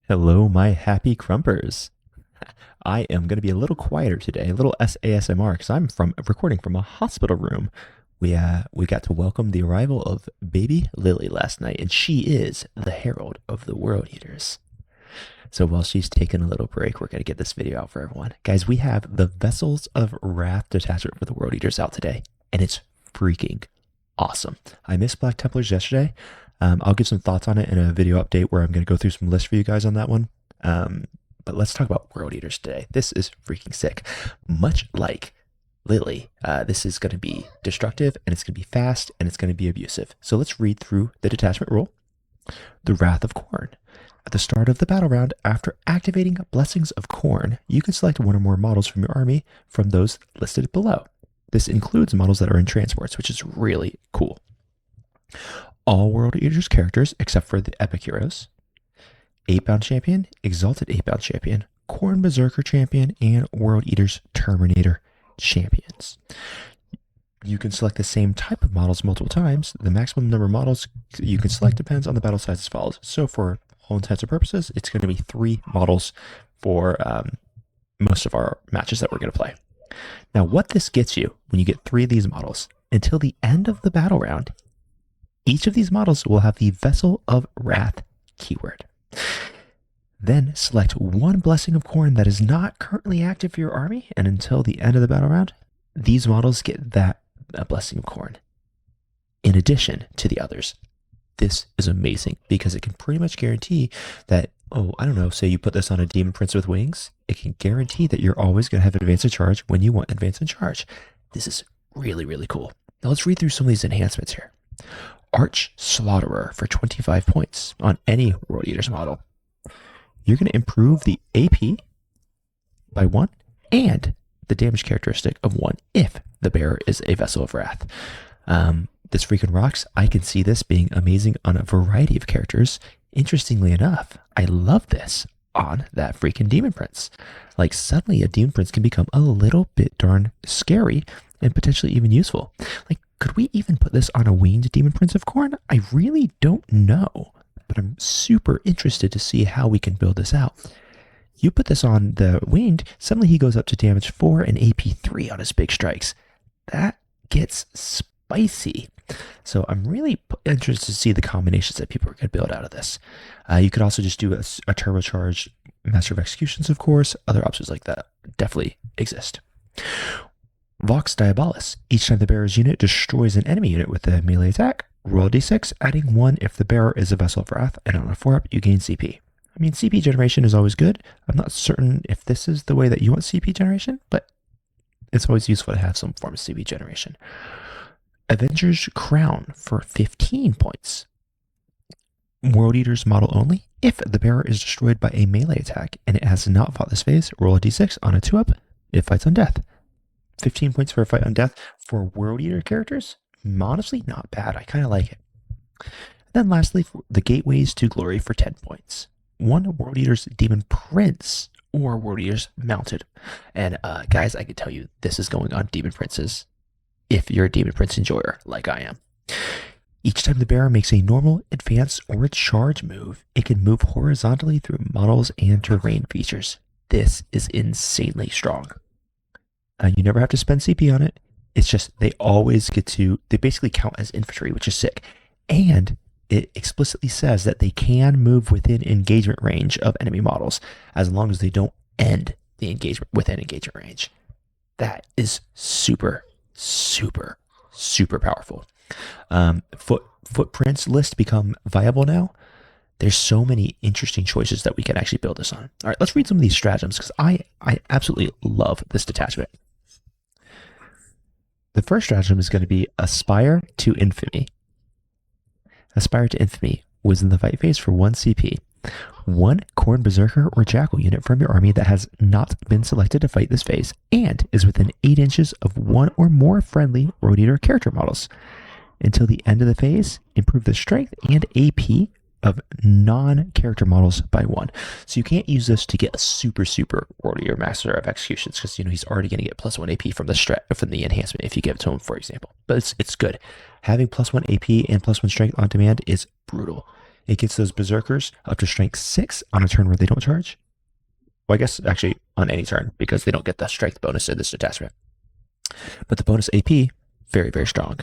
Hello, my happy crumpers. I am going to be a little quieter today, a little SASMR, because I'm recording from a hospital room. We got to welcome the arrival of baby Lily last night, and she is the herald of the World Eaters. So while she's taking a little break, we're going to get this video out for everyone. Guys, we have the Vessels of Wrath detachment for the World Eaters out today, and it's freaking awesome. I missed Black Templars yesterday. I'll give some thoughts on it in a video update where I'm going to go through some lists for you guys on that one. But let's talk about World Eaters today. This is freaking sick. Much like Lily, this is going to be destructive, and it's going to be fast, and it's going to be abusive. So let's read through the detachment rule. The Wrath of Khorne. At the start of the battle round, after activating Blessings of Khorne, you can select one or more models from your army from those listed below. This includes models that are in transports, which is really cool. All World Eaters characters, except for the Epic Heroes, 8-Bound Champion, Exalted 8-Bound Champion, Khorne Berserker Champion, and World Eaters Terminator Champions. You can select the same type of models multiple times. The maximum number of models you can select depends on the battle size as follows. So for all intents and purposes, it's going to be 3 models for most of our matches that we're going to play. Now, what this gets you when you get 3 of these models, until the end of the battle round, each of these models will have the Vessel of Wrath keyword. Then select one Blessing of Khorne that is not currently active for your army, and until the end of the battle round, these models get that Blessing of Khorne in addition to the others. This is amazing because it can pretty much guarantee that, say you put this on a Daemon Prince with wings, it can guarantee that you're always going to have advance in charge when you want advance in charge. This is really, really cool. Now let's read through some of these enhancements here. Arch Slaughterer for 25 points on any World Eaters model. You're going to improve the AP by 1 and the damage characteristic of 1 if the bearer is a Vessel of Wrath. This freaking rocks. I can see this being amazing on a variety of characters. Interestingly enough, I love this on that freaking Demon Prince. Like, suddenly a Demon Prince can become a little bit darn scary and potentially even useful. Like, could we even put this on a winged Demon Prince of Khorne? I really don't know, but I'm super interested to see how we can build this out. You put this on the winged, suddenly he goes up to damage 4 and AP 3 on his big strikes. That gets spicy. So I'm really interested to see the combinations that people are going to build out of this. You could also just do a turbocharged Master of Executions, of course. Other options like that definitely exist. Vox Diabolus. Each time the bearer's unit destroys an enemy unit with a melee attack, roll a d6, adding 1 if the bearer is a Vessel of Wrath, and on a 4-up, you gain CP. I mean, CP generation is always good. I'm not certain if this is the way that you want CP generation, but it's always useful to have some form of CP generation. Avenger's Crown for 15 points. World Eaters model only. If the bearer is destroyed by a melee attack and it has not fought this phase, roll a d6 on a 2-up. It fights on death. 15 points for a fight on death for World Eater characters. Honestly, not bad. I kind of like it. Then lastly, the Gateways to Glory for 10 points. 1 World Eater's Daemon Prince or World Eaters mounted. And guys, I can tell you this is going on Daemon Princes if you're a Daemon Prince enjoyer like I am. Each time the bearer makes a normal, advance, or charge move, it can move horizontally through models and terrain features. This is insanely strong. You never have to spend CP on it. It's just they basically count as infantry, which is sick. And it explicitly says that they can move within engagement range of enemy models as long as they don't end the engagement within engagement range. That is super, super, super powerful. Footprints list become viable now. There's so many interesting choices that we can actually build this on. All right, let's read some of these stratagems because I absolutely love this detachment. The first stratagem is going to be Aspire to Infamy. Aspire to Infamy was in the fight phase for 1 CP. 1 Khorne Berserker or Jackal unit from your army that has not been selected to fight this phase and is within 8 inches of 1 or more friendly World Eater character models. Until the end of the phase, improve the strength and AP of non-character models by 1. So you can't use this to get a super World Eater Master of Executions because he's already going to get +1 AP from the enhancement if you give it to him, for example. But it's good. Having +1 AP and +1 strength on demand is brutal. It gets those berserkers up to strength 6 on a turn where they don't charge. Well, I guess actually on any turn because they don't get the strength bonus in this detachment. But the bonus AP, very, very strong.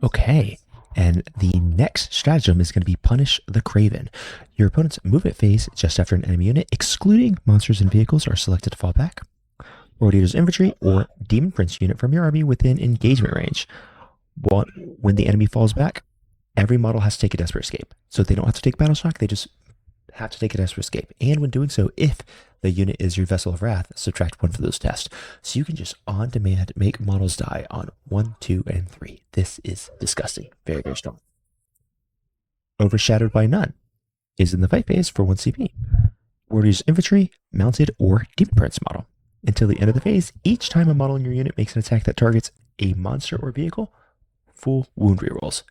Okay, and the next stratagem is going to be Punish the Craven. Your opponent's movement phase just after an enemy unit, excluding monsters and vehicles, are selected to fall back. World Eater's infantry or Daemon Prince unit from your army within engagement range. When the enemy falls back, every model has to take a desperate escape. So they don't have to take battle shock, they just have to take a desperate escape. And when doing so, if the unit is your Vessel of Wrath, subtract 1 for those tests. So you can just on demand make models die on 1, 2, and 3. This is disgusting. Very, very strong. Overshadowed by None is in the fight phase for 1 CP. Warrior's infantry, mounted, or Demon Prince model. Until the end of the phase, each time a model in your unit makes an attack that targets a monster or vehicle, full wound rerolls.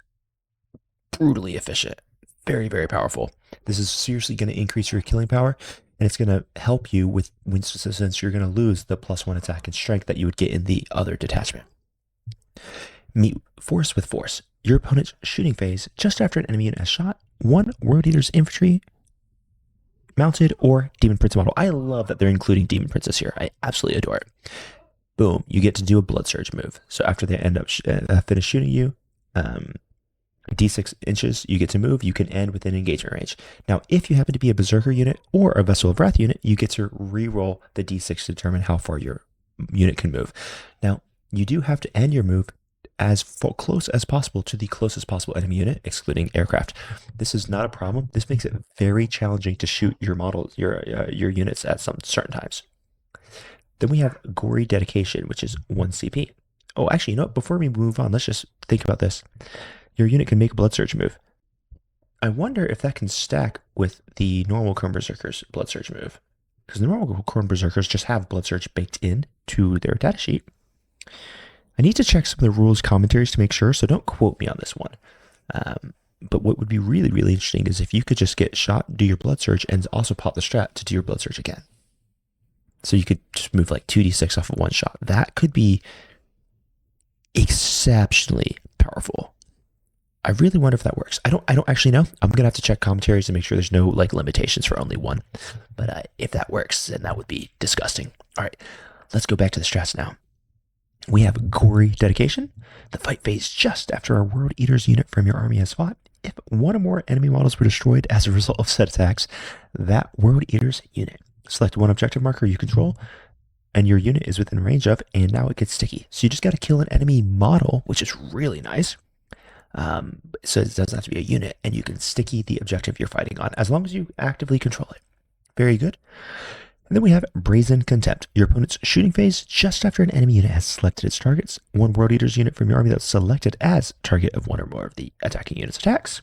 Brutally efficient. Very, very powerful. This is seriously going to increase your killing power, and it's going to help you with since you're going to lose the +1 attack and strength that you would get in the other detachment. Meet force with force. Your opponent's shooting phase just after an enemy unit has shot 1 World Eater's infantry, mounted, or Demon Prince model. I love that they're including Demon Princes here. I absolutely adore it. Boom, you get to do a Blood Surge move. So after they end up finish shooting you, D6 inches, you get to move. You can end within engagement range. Now, if you happen to be a Berserker unit or a Vessel of Wrath unit, you get to re-roll the D6 to determine how far your unit can move. Now, you do have to end your move as close as possible to the closest possible enemy unit, excluding aircraft. This is not a problem. This makes it very challenging to shoot your models, your units at some certain times. Then we have Gory Dedication, which is 1 CP. Oh, actually, you know what? Before we move on, let's just think about this. Your unit can make a Blood Surge move. I wonder if that can stack with the normal Khorne Berserker's Blood Surge move. Because the normal Khorne Berserkers just have Blood Surge baked in to their data sheet. I need to check some of the rules commentaries to make sure, so don't quote me on this one. But what would be really, really interesting is if you could just get shot, do your Blood Surge, and also pop the strat to do your Blood Surge again. So you could just move like 2d6 off of one shot. That could be exceptionally powerful. I really wonder if that works. I don't actually know. I'm gonna have to check commentaries to make sure there's no like limitations for only one. But if that works, then that would be disgusting. All right, let's go back to the strats now. We have Gory Dedication. The fight phase just after our World Eater's unit from your army has fought. If 1 or more enemy models were destroyed as a result of said attacks, that World Eater's unit. Select 1 objective marker you control, and your unit is within range of, and now it gets sticky. So you just got to kill an enemy model, which is really nice. So it doesn't have to be a unit, and you can sticky the objective you're fighting on, as long as you actively control it. Very good. And then we have Brazen Contempt. Your opponent's shooting phase just after an enemy unit has selected its targets. 1 World Eater's unit from your army that's selected as target of 1 or more of the attacking unit's attacks.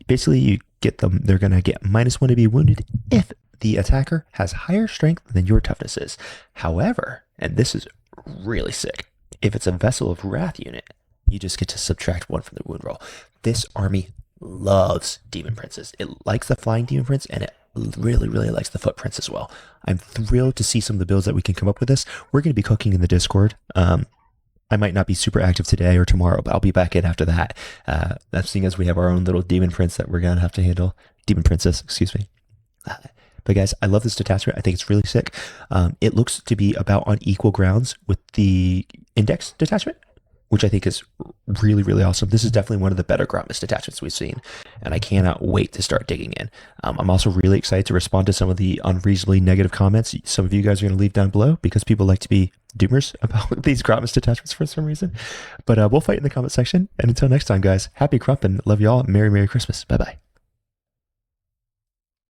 Basically, you get them. They're going to get -1 to be wounded if the attacker has higher strength than your toughness is. However, and this is really sick, if it's a Vessel of Wrath unit, you just get to subtract 1 from the wound roll. This army loves Demon Princes. It likes the Flying Demon Prince, and it really, really likes the Foot Prince as well. I'm thrilled to see some of the builds that we can come up with this. We're going to be cooking in the Discord. I might not be super active today or tomorrow, but I'll be back in after that. That's seeing as we have our own little Demon Prince that we're going to have to handle. Demon Princess, excuse me. But guys, I love this detachment. I think it's really sick. It looks to be about on equal grounds with the Index detachment, which I think is really, really awesome. This is definitely one of the better Grotmus detachments we've seen, and I cannot wait to start digging in. I'm also really excited to respond to some of the unreasonably negative comments some of you guys are going to leave down below, because people like to be doomers about these Grotmus detachments for some reason. But we'll fight in the comment section, and until next time, guys, happy Crump, and love you all. Merry, Merry Christmas. Bye-bye.